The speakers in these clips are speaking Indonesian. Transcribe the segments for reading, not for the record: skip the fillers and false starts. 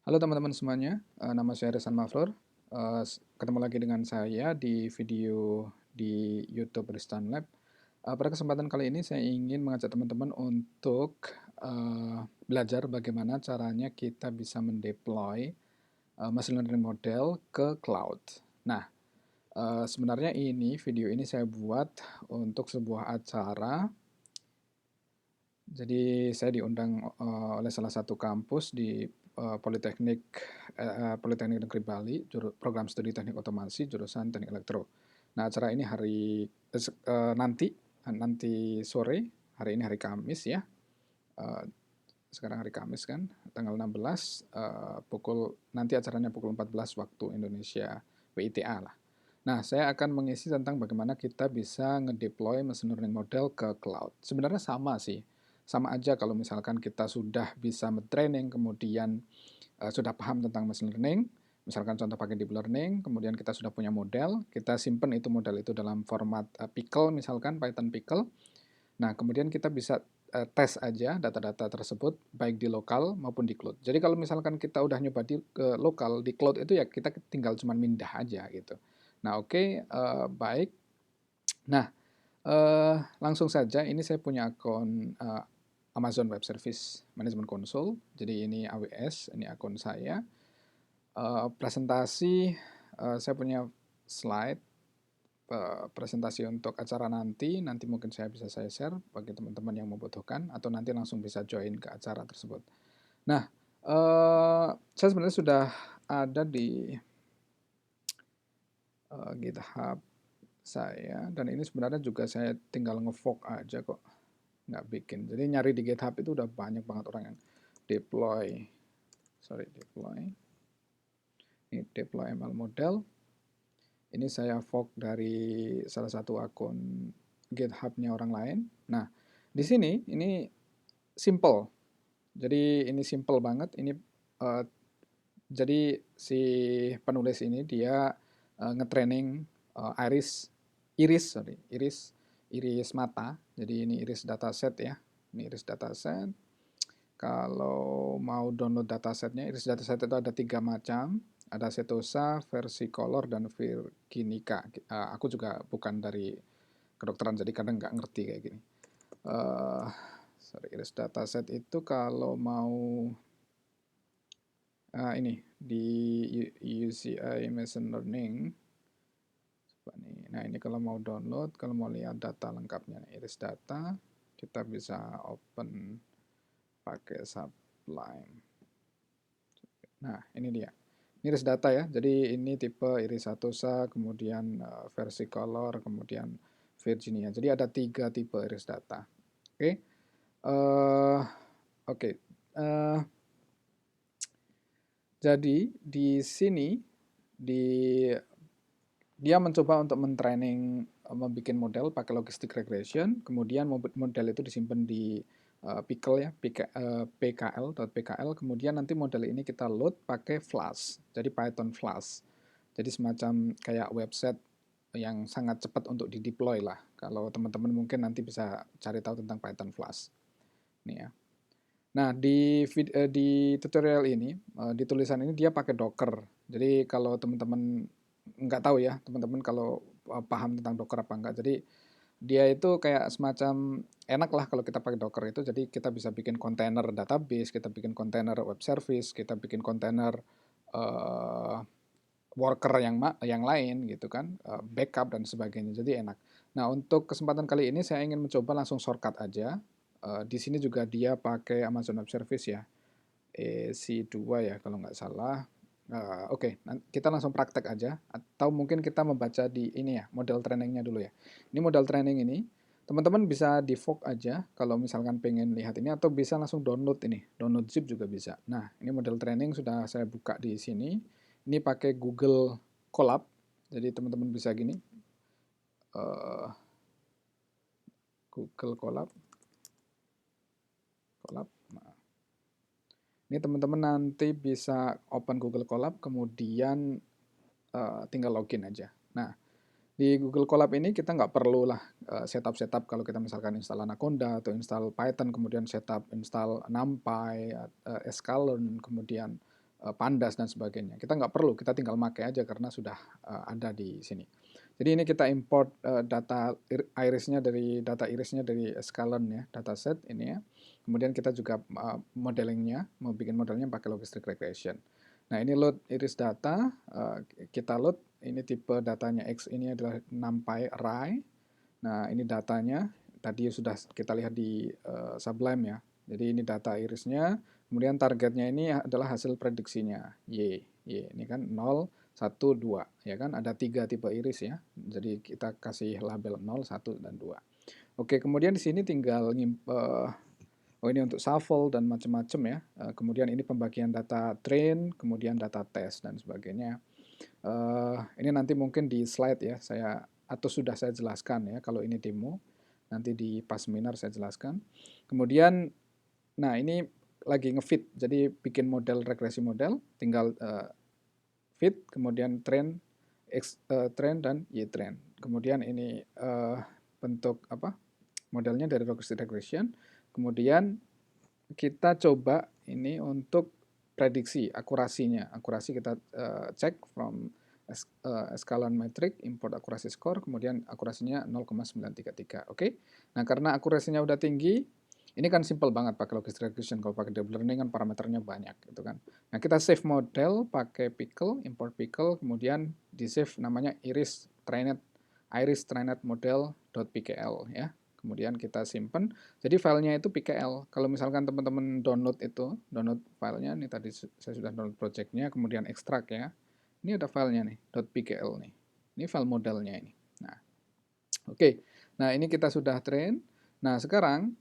Halo teman-teman semuanya, nama saya Rizan Mafrur. Ketemu lagi dengan saya di video di YouTube Ristan Lab. Pada kesempatan kali ini saya ingin mengajak teman-teman untuk belajar bagaimana caranya kita bisa mendeploy machine learning model ke cloud. Nah, sebenarnya video ini saya buat untuk sebuah acara. Jadi saya diundang oleh salah satu kampus di Politeknik Negeri Bali, program studi Teknik Otomasi, jurusan Teknik Elektro. Nah, acara ini nanti sore, hari ini hari Kamis ya. Eh, Sekarang hari Kamis kan, tanggal 16, nanti acaranya pukul 14 waktu Indonesia WITA lah. Nah, saya akan mengisi tentang bagaimana kita bisa ngedeploy machine learning model ke cloud. Sebenarnya sama sih, sama aja kalau misalkan kita sudah bisa training, kemudian sudah paham tentang machine learning, misalkan contoh pakai deep learning, kemudian kita sudah punya model, kita simpen itu model itu dalam format pickle, misalkan Python pickle. Nah, kemudian kita bisa tes aja data-data tersebut baik di lokal maupun di cloud. Jadi kalau misalkan kita udah nyoba ke lokal, di cloud itu ya kita tinggal cuma mindah aja gitu. Nah, oke, baik. Nah, langsung saja ini saya punya akun Amazon Web Service Management Console. Jadi ini AWS, ini akun saya. Presentasi, saya punya slide presentasi untuk acara nanti mungkin bisa saya share bagi teman-teman yang membutuhkan atau nanti langsung bisa join ke acara tersebut. Nah, saya sebenarnya sudah ada di GitHub saya dan ini sebenarnya juga saya tinggal ngefork aja kok, nggak bikin. Jadi nyari di GitHub itu udah banyak banget orang yang deploy, ini deploy ML model. Ini saya fork dari salah satu akun GitHub-nya orang lain. Nah, di sini ini simple. Jadi ini simple banget. Ini jadi si penulis ini dia ngetraining iris mata. Jadi ini iris dataset ya. Ini iris dataset. Kalau mau download datasetnya, iris dataset itu ada 3 macam. Ada Setosa, Versicolor, dan Virginica. Aku juga bukan dari kedokteran, jadi kadang nggak ngerti kayak gini. Iris dataset itu kalau mau ini di UCI Machine Learning. Nah ini kalau mau download, kalau mau lihat data lengkapnya, iris data, kita bisa open pakai Sublime. Nah ini dia. Ini iris data ya, jadi ini tipe iris Satosa, kemudian Versicolor, kemudian Virginia. Jadi ada 3 tipe iris data. Oke, oke. Jadi di sini dia mencoba untuk mentraining membuat model pakai logistic regression, kemudian model itu disimpan di pickle ya, PKL, kemudian nanti model ini kita load pakai Flash, jadi Python Flash. Jadi semacam kayak website yang sangat cepat untuk di-deploy lah. Kalau teman-teman mungkin nanti bisa cari tahu tentang Python Flash. Nih ya. Nah, di tutorial ini, di tulisan ini dia pakai Docker. Jadi kalau teman-teman nggak tahu ya, teman-teman kalau paham tentang Docker apa enggak. Jadi dia itu kayak semacam enak lah kalau kita pakai Docker itu. Jadi kita bisa bikin kontainer database, kita bikin kontainer web service, kita bikin kontainer uh, worker yang lain gitu kan, backup dan sebagainya. Jadi enak. Nah, untuk kesempatan kali ini saya ingin mencoba langsung shortcut aja. Di sini juga dia pakai Amazon Web Service ya, EC2 ya kalau nggak salah. Oke, kita langsung praktek aja. Atau mungkin kita membaca di ini ya, model trainingnya dulu ya. Ini model training ini, teman-teman bisa di fork aja kalau misalkan pengen lihat ini, atau bisa langsung download ini, download zip juga bisa. Nah, ini model training sudah saya buka di sini. Ini pakai Google Colab, jadi teman-teman bisa gini, Google Colab. Nah, ini teman-teman nanti bisa open Google Colab, kemudian tinggal login aja. Nah, di Google Colab ini kita nggak perlu lah setup kalau kita misalkan install Anaconda atau install Python, kemudian setup install NumPy, sklearn, kemudian Pandas dan sebagainya. Kita nggak perlu, kita tinggal pakai aja karena sudah ada di sini. Jadi ini kita import data irisnya dari Scalon ya, dataset ini ya. Kemudian kita juga modelingnya, mau bikin modelnya pakai logistic regression. Nah ini load iris data, kita load, ini tipe datanya X ini adalah NumPy Array. Nah ini datanya, tadi sudah kita lihat di Sublime ya. Jadi ini data irisnya, kemudian targetnya ini adalah hasil prediksinya, Y. Ini kan 0, 1, 2. Ya kan, ada 3 tipe iris ya. Jadi kita kasih label 0, 1, dan 2. Oke, kemudian di sini tinggal oh ini untuk shuffle dan macam-macam ya. Kemudian ini pembagian data train, kemudian data test dan sebagainya. Ini nanti mungkin di slide ya, atau sudah saya jelaskan ya, kalau ini demo. Nanti di pas seminar saya jelaskan. Kemudian, nah ini lagi ngefit, jadi bikin model regresi model, tinggal fit, kemudian train, train dan y train. Kemudian ini bentuk apa modelnya dari logistic regression. Kemudian kita coba ini untuk prediksi akurasinya. Akurasi kita cek from Scalon metric, import akurasi score, kemudian akurasinya 0,933. Oke. Nah, karena akurasinya udah tinggi, ini kan simple banget pakai logistic regression. Kalau pakai deep learning kan parameternya banyak gitu kan. Nah, kita save model pakai pickle, import pickle, kemudian di save namanya iris trained model.pkl ya. Kemudian kita simpan. Jadi filenya itu PKL. Kalau misalkan teman-teman download filenya, ini tadi saya sudah download projectnya, kemudian ekstrak ya. Ini ada filenya nih, .pkl nih. Ini file modelnya ini. Nah, oke. Nah, ini kita sudah train. Nah, sekarang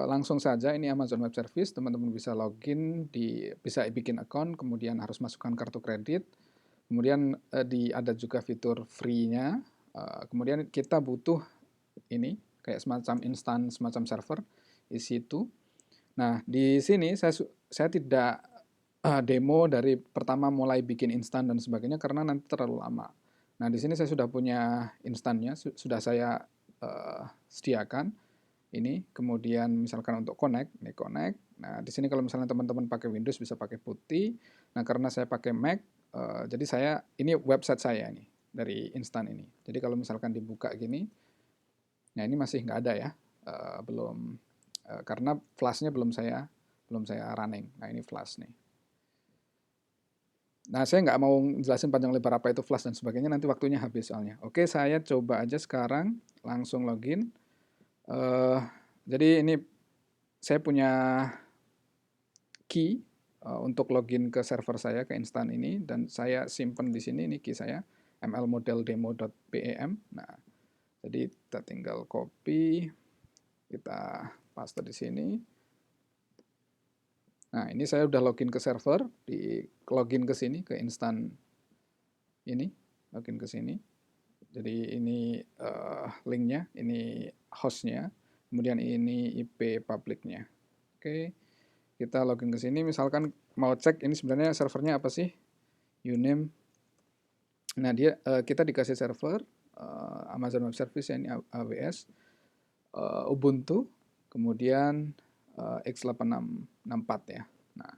langsung saja ini Amazon Web Service, teman-teman bisa login, bisa bikin account, kemudian harus masukkan kartu kredit. Kemudian ada juga fitur free-nya. Kemudian kita butuh ini kayak semacam instance, semacam server EC2. Nah, di sini saya tidak demo dari pertama mulai bikin instan dan sebagainya karena nanti terlalu lama. Nah, di sini saya sudah punya instannya, sudah saya sediakan ini. Kemudian misalkan untuk connect, ini connect. Nah, di sini kalau misalnya teman-teman pakai Windows bisa pakai putih. Nah, karena saya pakai Mac, jadi ini website saya nih dari instan ini. Jadi kalau misalkan dibuka gini, nah ini masih nggak ada ya, belum karena flashnya belum saya running. Nah ini flash nih. Nah saya nggak mau jelasin panjang lebar apa itu flash dan sebagainya, nanti waktunya habis soalnya. Oke, saya coba aja sekarang langsung login. Jadi ini saya punya key untuk login ke server saya, ke instan ini, dan saya simpan di sini, ini key saya, mlmodeldemo.pem. Nah, jadi kita tinggal copy, kita paste di sini. Nah, ini saya udah login ke server, login ke sini, ke instan ini, login ke sini. Jadi ini linknya, ini hostnya, kemudian ini IP publicnya. Oke, kita login ke sini, misalkan mau cek ini sebenarnya servernya apa sih, uname. Nah, kita dikasih server, Amazon Web Service, ya, ini AWS, Ubuntu, kemudian x8664 ya. Nah,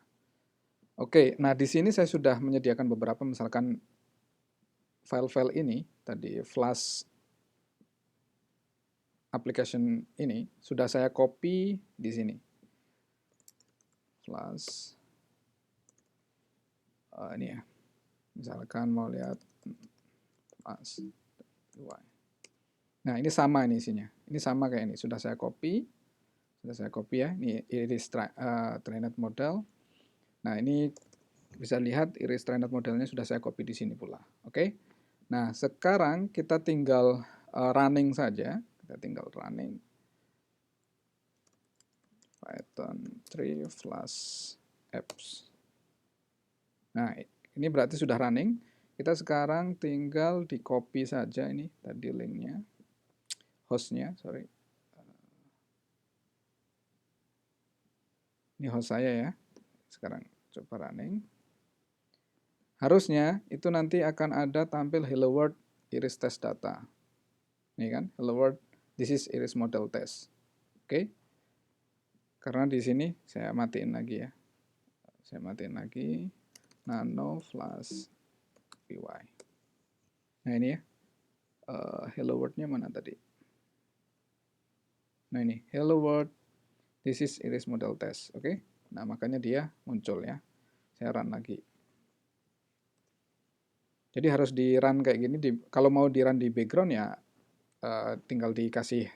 oke. Nah, di sini saya sudah menyediakan beberapa, misalkan file-file ini tadi flash application ini sudah saya copy di sini. Flash ini ya. Misalkan mau lihat flash. Nah, ini sama ini isinya. Ini sama kayak ini. Sudah saya copy. Ya. Ini iris trained model. Nah, ini bisa lihat iris trained modelnya sudah saya copy di sini pula. Oke. Nah, sekarang kita tinggal running saja. Kita tinggal running. Python 3 flash apps. Nah, ini berarti sudah running. Kita sekarang tinggal di copy saja ini tadi linknya. Hostnya, sorry. Ini host saya ya. Sekarang coba running. Harusnya itu nanti akan ada tampil hello world iris test data. Ini kan, hello world, this is iris model test. Oke. Karena di sini saya matiin lagi ya. Saya matiin lagi. nano flash py. Nah ini ya, hello world-nya mana tadi? Nah ini, hello world, this is Iris model test, oke? Nah makanya dia muncul ya. Saya run lagi. Jadi harus di run kayak gini. Kalau mau di run di background ya tinggal dikasih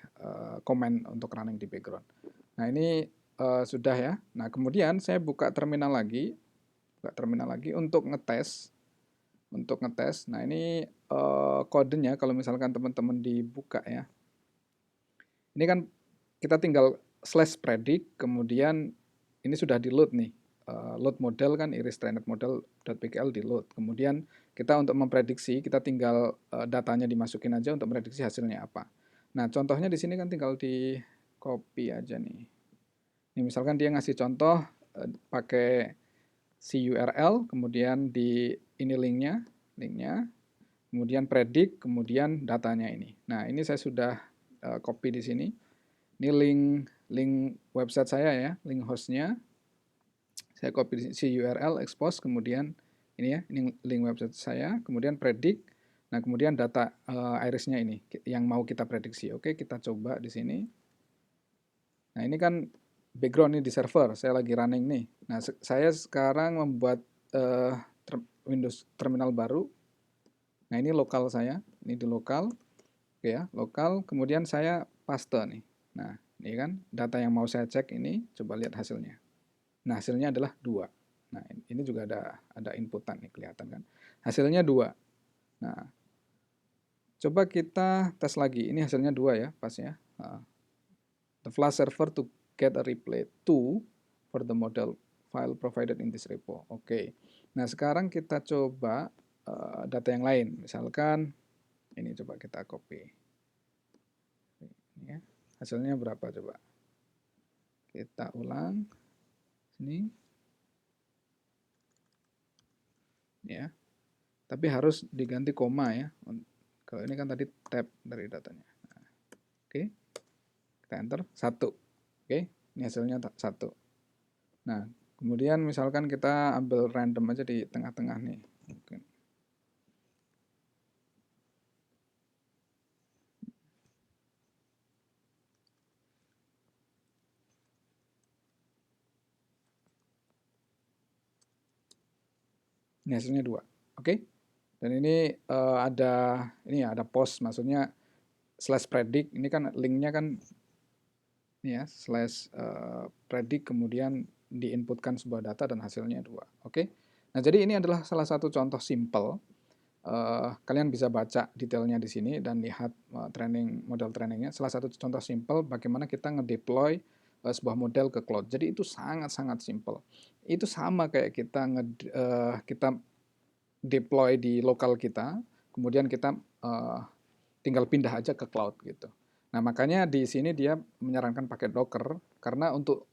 komen untuk running di background. Nah ini sudah ya. Nah kemudian saya buka terminal lagi, untuk ngetes. Nah ini kodenya kalau misalkan teman-teman dibuka ya. Ini kan kita tinggal slash predict, kemudian ini sudah di load nih. Load model kan iris trained model.pkl di load. Kemudian kita untuk memprediksi, kita tinggal datanya dimasukin aja untuk memprediksi hasilnya apa. Nah, contohnya di sini kan tinggal di copy aja nih. Ini misalkan dia ngasih contoh pakai si URL, kemudian di ini linknya, kemudian predict, kemudian datanya ini. Nah, ini saya sudah copy di sini. Ini link website saya ya, link hostnya. Saya copy si URL, expose, kemudian ini ya, ini link website saya, kemudian predict. Nah, kemudian data irisnya ini yang mau kita prediksi. Oke, kita coba di sini. Nah, ini kan background ini di server, saya lagi running nih. Nah, saya sekarang membuat Windows terminal baru. Nah, ini lokal saya, ini di lokal. Oke ya, lokal, kemudian saya paste nih. Nah, ini kan data yang mau saya cek ini, coba lihat hasilnya. Nah, hasilnya adalah 2. Nah, ini juga ada inputan nih, kelihatan kan. Hasilnya 2. Nah, coba kita tes lagi. Ini hasilnya 2 ya, pas ya. The flash server to get a replay 2 for the model file provided in this repo. Oke. Nah, sekarang kita coba data yang lain. Misalkan ini coba kita copy. Ini ya. Hasilnya berapa coba? Kita ulang. Sini. Ya. Tapi harus diganti koma ya. Kalau ini kan tadi tab dari datanya. Nah, oke. Kita enter 1. Oke, ini hasilnya 1. Nah, kemudian misalkan kita ambil random aja di tengah-tengah nih. Oke. Ini hasilnya 2. Oke. Dan ini ada post, maksudnya slash predict. Ini kan linknya kan ini ya, slash predict, kemudian diinputkan sebuah data dan hasilnya 2. Oke. Nah, jadi ini adalah salah satu contoh simple. Kalian bisa baca detailnya di sini dan lihat model trainingnya. Salah satu contoh simple bagaimana kita ngedeploy sebuah model ke cloud. Jadi itu sangat-sangat simple. Itu sama kayak kita deploy di lokal kita, kemudian kita tinggal pindah aja ke cloud gitu. Nah, makanya di sini dia menyarankan pakai Docker karena untuk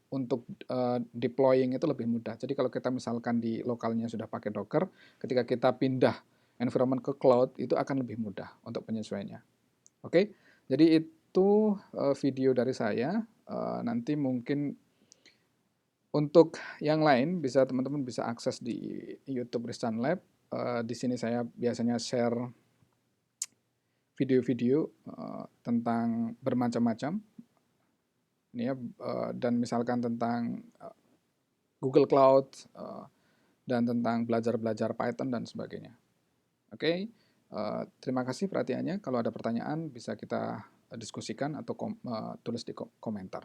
deploying itu lebih mudah. Jadi kalau kita misalkan di lokalnya sudah pakai Docker, ketika kita pindah environment ke cloud itu akan lebih mudah untuk penyesuaiannya. Oke, jadi itu video dari saya. Nanti mungkin untuk yang lain teman-teman bisa akses di YouTube Ristan Lab. Di sini saya biasanya share video-video tentang bermacam-macam. Ini ya, dan misalkan tentang Google Cloud dan tentang belajar-belajar Python dan sebagainya. Oke, terima kasih perhatiannya. Kalau ada pertanyaan bisa kita diskusikan atau tulis di komentar.